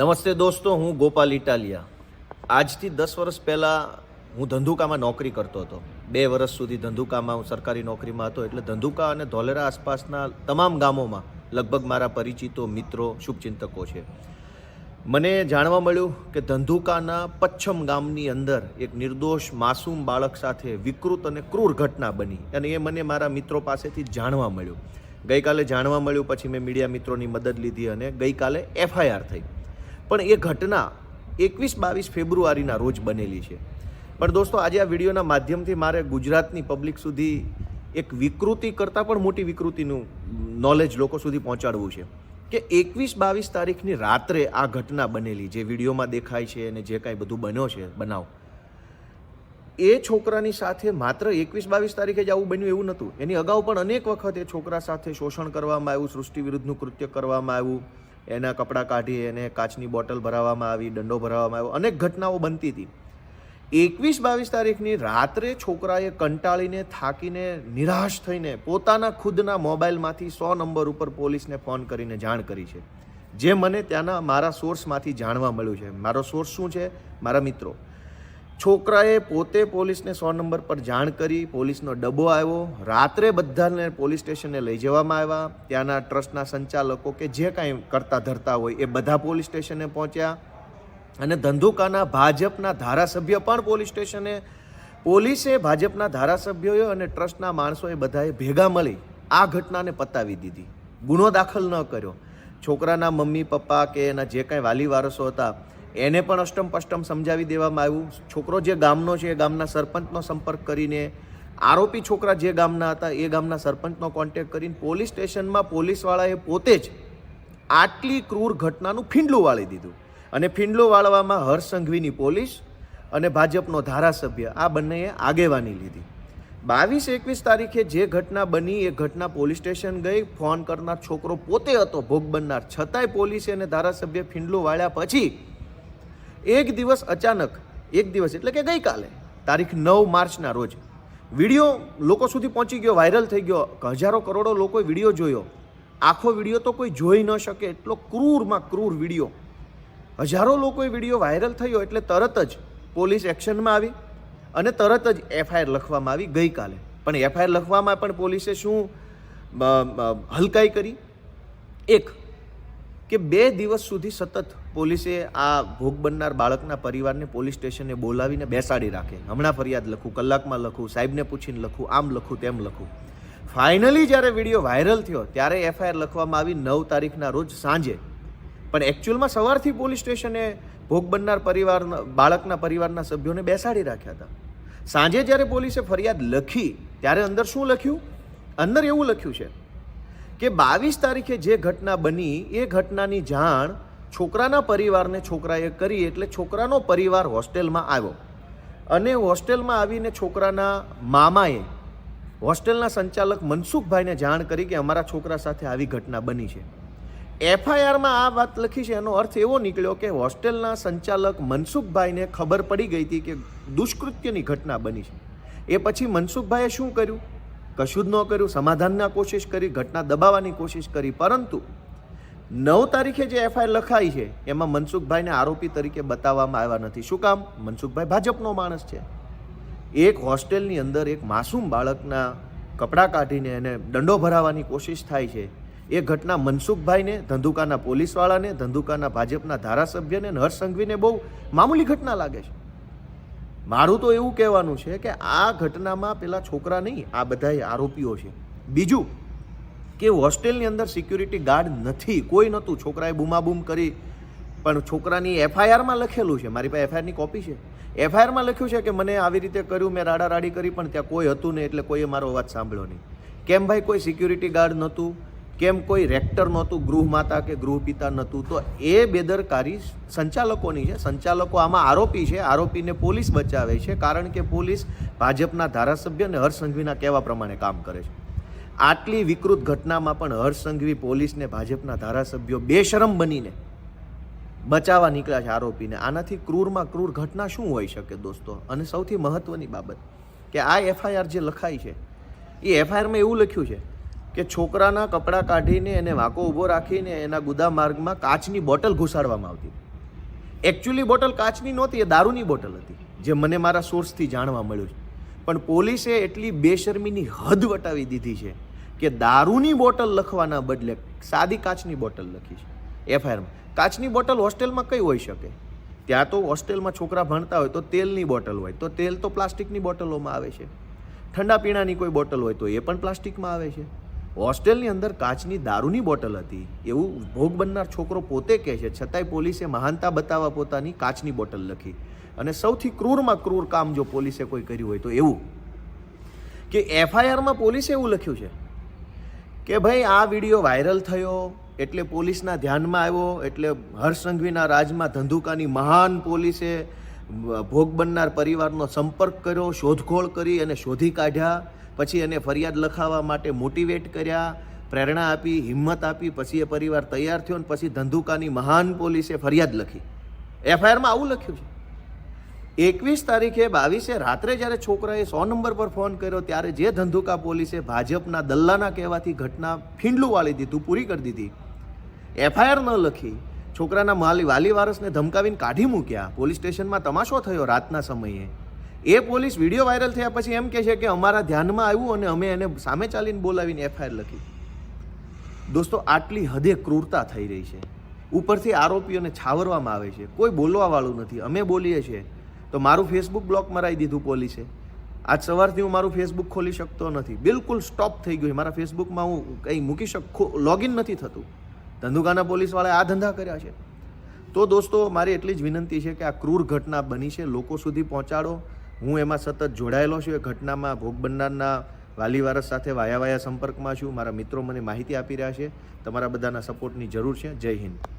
નમસ્તે દોસ્તો, હું ગોપાલ ઇટાલિયા. આજથી 10 વર્ષ પહેલાં હું ધંધુકામાં નોકરી કરતો હતો. 2 વર્ષ સુધી ધંધુકામાં હું સરકારી નોકરીમાં હતો. એટલે ધંધુકા અને ધોલેરા આસપાસના તમામ ગામોમાં લગભગ મારા પરિચિતો, મિત્રો, શુભચિંતકો છે. મને જાણવા મળ્યું કે ધંધુકાના પચ્છમ ગામની અંદર એક નિર્દોષ માસૂમ બાળક સાથે વિકૃત અને ક્રૂર ઘટના બની, અને એ મને મારા મિત્રો પાસેથી જાણવા મળ્યું. ગઈકાલે જાણવા મળ્યું, પછી મેં મીડિયા મિત્રોની મદદ લીધી અને ગઈકાલે FIR થઈ. પણ એ ઘટના 21-22 ફેબ્રુઆરીના રોજ બનેલી છે. પણ દોસ્તો, આજે આ વિડીયોના માધ્યમથી મારે ગુજરાતની પબ્લિક સુધી એક વિકૃતિ કરતાં પણ મોટી વિકૃતિનું નોલેજ લોકો સુધી પહોંચાડવું છે કે 21-22 તારીખની રાત્રે આ ઘટના બનેલી, જે વિડીયોમાં દેખાય છે અને જે કાંઈ બધું બન્યો છે બનાવ, એ છોકરાની સાથે માત્ર 21-22 તારીખે જ આવું બન્યું એવું નહોતું. એની અગાઉ પણ અનેક વખત એ છોકરા સાથે શોષણ કરવામાં આવ્યું, સૃષ્ટિ વિરુદ્ધનું કૃત્ય કરવામાં આવ્યું, એના કપડાં કાઢી એને કાચની બોટલ ભરાવવામાં આવી, દંડો ભરાવવામાં આવ્યો, અનેક ઘટનાઓ બનતી હતી. 21-22 તારીખની રાત્રે છોકરાએ કંટાળીને, થાકીને, નિરાશ થઈને પોતાના ખુદના મોબાઈલમાંથી 100 નંબર ઉપર પોલીસને ફોન કરીને જાણ કરી છે, જે મને ત્યાંના મારા સોર્સમાંથી જાણવા મળ્યું છે. મારો સોર્સ શું છે? મારા મિત્રો. છોકરાએ પોતે પોલીસને 100 નંબર પર જાણ કરી, પોલીસનો ડબ્બો આવ્યો, રાત્રે બધાને પોલીસ સ્ટેશને લઈ જવામાં આવ્યા. ત્યાંના ટ્રસ્ટના સંચાલકો કે જે કાંઈ કરતા ધરતા હોય એ બધા પોલીસ સ્ટેશને પહોંચ્યા, અને ધંધુકાના ભાજપના ધારાસભ્ય પણ પોલીસ સ્ટેશને. પોલીસે, ભાજપના ધારાસભ્યોએ અને ટ્રસ્ટના માણસોએ બધાએ ભેગા મળી આ ઘટનાને પતાવી દીધી. ગુનો દાખલ ન કર્યો. છોકરાના મમ્મી પપ્પા કે એના જે કાંઈ વાલી વારસો હતા એને પણ અષ્ટમ પષ્ટમ સમજાવી દેવામાં આવ્યું. છોકરો જે ગામનો છે એ ગામના સરપંચનો સંપર્ક કરીને, આરોપી છોકરા જે ગામના હતા એ ગામના સરપંચનો કોન્ટેક્ટ કરીને પોલીસ સ્ટેશનમાં પોલીસવાળાએ પોતે જ આટલી ક્રૂર ઘટનાનું ફીંડલું વાળી દીધું. અને ફીંડલું વાળવામાં હર્ષ સંઘવીની પોલીસ અને ભાજપનો ધારાસભ્ય, આ બંનેએ આગેવાની લીધી. 22-21 તારીખે જે ઘટના બની એ ઘટના પોલીસ સ્ટેશન ગઈ. ફોન કરનાર છોકરો પોતે હતો, ભોગ બનનાર, છતાંય પોલીસે અને ધારાસભ્ય ફીંડલું વાળ્યા પછી એક દિવસ અચાનક, એક દિવસ એટલે કે ગઈકાલે તારીખ 9 માર્ચના રોજ વિડીયો લોકો સુધી પહોંચી ગયો, વાયરલ થઈ ગયો. હજારો કરોડો લોકોએ વિડીયો જોયો. આખો વિડીયો તો કોઈ જોઈ ન શકે એટલો ક્રૂરમાં ક્રૂર વિડીયો. હજારો લોકોએ વિડીયો વાયરલ થયો એટલે તરત જ પોલીસ એક્શનમાં આવી અને તરત જ FIR લખવામાં આવી ગઈકાલે. પણ FIR લખવામાં પણ પોલીસે શું હલકાઈ કરી? એક કે 2 દિવસ સુધી સતત પોલીસે આ ભોગ બનનાર બાળકના પરિવારને પોલીસ સ્ટેશને બોલાવીને બેસાડી રાખે. હમણાં ફરિયાદ લખું, કલાકમાં લખું, સાહેબને પૂછીને લખું, આમ લખું, તેમ લખું. ફાઇનલી જ્યારે વિડીયો વાયરલ થયો ત્યારે FIR લખવામાં આવી 9 તારીખના રોજ સાંજે. પણ એકચ્યુઅલમાં સવારથી પોલીસ સ્ટેશને ભોગ બનનાર બાળકના પરિવારના સભ્યોને બેસાડી રાખ્યા હતા. સાંજે જ્યારે પોલીસે ફરિયાદ લખી ત્યારે અંદર શું લખ્યું? અંદર એવું લખ્યું છે કે 22 તારીખે જે ઘટના બની એ ઘટનાની જાણ છોકરાના પરિવારને છોકરાએ કરી, એટલે છોકરાનો પરિવાર હોસ્ટેલમાં આવ્યો. અને હોસ્ટેલમાં આવીને છોકરાના મામાએ હોસ્ટેલના સંચાલક મનસુખભાઈને જાણ કરી કે અમારા છોકરા સાથે આવી ઘટના બની છે. FIRમાં આ વાત લખી છે, એનો અર્થ એવો નીકળ્યો કે હોસ્ટેલના સંચાલક મનસુખભાઈને ખબર પડી ગઈ હતી કે દુષ્કૃત્યની ઘટના બની છે. એ પછી મનસુખભાઈએ શું કર્યું? કશું જ ન કર્યું. સમાધાનના કોશિશ કરી, ઘટના દબાવવાની કોશિશ કરી. પરંતુ 9 તારીખે જે FIR લખાઈ છે એમાં મનસુખભાઈને આરોપી તરીકે બતાવવામાં આવ્યા નથી. શું કામ? મનસુખભાઈ ભાજપનો માણસ છે. એક હોસ્ટેલની અંદર એક માસૂમ બાળકના કપડાં કાઢીને એને દંડો ભરાવવાની કોશિશ થાય છે. એ ઘટના મનસુખભાઈને, ધંધુકાના પોલીસવાળાને, ધંધુકાના ભાજપના ધારાસભ્યને અને હર્ષ સંઘવીને બહુ મામૂલી ઘટના લાગે છે. મારું તો એવું કહેવાનું છે કે આ ઘટનામાં પેલા છોકરા નહીં, આ બધા આરોપીઓ છે. બીજું કે હોસ્ટેલની અંદર સિક્યુરિટી ગાર્ડ નથી, કોઈ નહોતું. છોકરાએ બૂમાબૂમ કરી, પણ છોકરાની FIRમાં લખેલું છે, મારી પાસે FIRની કોપી છે. FIRમાં લખ્યું છે કે મને આવી રીતે કર્યું, મેં રાડારાડી કરી, પણ ત્યાં કોઈ હતું નહીં, એટલે કોઈએ મારો અવાજ સાંભળ્યો નહીં. કેમ ભાઈ? કોઈ સિક્યુરિટી ગાર્ડ નહોતું, કેમ કોઈ રેક્ટર નહોતું, ગૃહમાતા કે ગૃહપિતા નહોતું. તો એ બેદરકારી સંચાલકોની છે. સંચાલકો આમાં આરોપી છે. આરોપીને પોલીસ બચાવે છે, કારણ કે પોલીસ ભાજપના ધારાસભ્ય અને હર્ષ સંઘવીના કહેવા પ્રમાણે કામ કરે છે. આટલી વિકૃત ઘટનામાં પણ હર્ષ સંઘવી, પોલીસને, ભાજપના ધારાસભ્યો બેશરમ બનીને બચાવવા નીકળ્યા છે આરોપીને. આનાથી ક્રૂરમાં ક્રૂર ઘટના શું હોઈ શકે દોસ્તો? અને સૌથી મહત્વની બાબત કે આ FIR જે લખાઈ છે એ FIRમાં એવું લખ્યું છે કે છોકરાના કપડાં કાઢીને એને વાંકો ઊભો રાખીને એના ગુદા માર્ગમાં કાચની બોટલ ઘુસાડવામાં આવતી. એકચ્યુઅલી બોટલ કાચની નહોતી, એ દારૂની બોટલ હતી, જે મને મારા સોર્સથી જાણવા મળ્યું છે. પણ પોલીસે એટલી બેશરમીની હદ વટાવી દીધી છે કે દારૂની બોટલ લખવાના બદલે સાદી કાચની બોટલ લખી છે એફઆઈઆરમાં. કાચની બોટલ હોસ્ટેલમાં કઈ હોઈ શકે? ત્યાં તો હોસ્ટેલમાં છોકરા ભણતા હોય તો તેલની બોટલ હોય, તો તેલ તો પ્લાસ્ટિકની બોટલોમાં આવે છે. ઠંડા પીણાની કોઈ બોટલ હોય તો એ પણ પ્લાસ્ટિકમાં આવે છે. હોસ્ટેલની અંદર કાચની દારૂની બોટલ હતી એવું ભોગ બનનાર છોકરો પોતે કહે છે, છતાંય પોલીસે મહાનતા બતાવવા પોતાની કાચની બોટલ લખી. અને સૌથી ક્રૂરમાં ક્રૂર કામ જો પોલીસે કોઈ કર્યું હોય તો એવું કે એફઆઈઆરમાં પોલીસે એવું લખ્યું છે કે ભાઈ આ વિડીયો વાયરલ થયો એટલે પોલીસના ધ્યાનમાં આવ્યો, એટલે હર્ષ સંઘવીના રાજમાં ધંધુકાની મહાન પોલીસે ભોગ બનનાર પરિવારનો સંપર્ક કર્યો, શોધખોળ કરી અને શોધી કાઢ્યા, પછી એને ફરિયાદ લખાવવા માટે મોટિવેટ કર્યા, પ્રેરણા આપી, હિંમત આપી, પછી એ પરિવાર તૈયાર થયો અને પછી ધંધુકાની મહાન પોલીસે ફરિયાદ લખી. એફઆઈઆરમાં આવું લખ્યું છે. 21 તારીખે 22 રાત્રે જ્યારે છોકરાએ 100 નંબર પર ફોન કર્યો ત્યારે જે ધંધુકા પોલીસે ભાજપના દલ્લાના કહેવાથી ઘટના ફીંડલું વાળી દીધું, પૂરી કરી દીધી, એફઆઈઆર ન લખી, છોકરાના વાલી વારસને ધમકાવીને કાઢી મૂક્યા, પોલીસ સ્ટેશનમાં તમાશો થયો રાતના સમયે. એ પોલીસ વિડીયો વાયરલ થયા પછી એમ કહે છે કે અમારા ધ્યાનમાં આવ્યું અને અમે એને સામે ચાલીને બોલાવીને એફઆઈઆર લખી. દોસ્તો, આટલી હદે ક્રૂરતા થઈ રહી છે. ઉપરથી આરોપીઓને છાવરવામાં આવે છે, કોઈ બોલવાવાળું નથી. અમે બોલીએ છીએ તો મારું ફેસબુક બ્લોક મરાવી દીધું પોલીસે. આજ સવારથી હું મારું ફેસબુક ખોલી શકતો નથી, બિલકુલ સ્ટોપ થઈ ગયું. મારા ફેસબુકમાં હું કંઈ મૂકી લોગિન નથી થતું. ધંધુકાના પોલીસવાળાએ આ ધંધા કર્યા છે. તો દોસ્તો, મારી એટલી જ વિનંતી છે કે આ ક્રૂર ઘટના બની છે, લોકો સુધી પહોંચાડો. હું એમાં સતત જોડાયેલો છું. એ ઘટનામાં ભોગ બનનારના વાલી વારસ સાથે વાયા સંપર્કમાં છું. મારા મિત્રો મને માહિતી આપી રહ્યા છે. તમારા બધાના સપોર્ટની જરૂર છે. જય હિન્દ.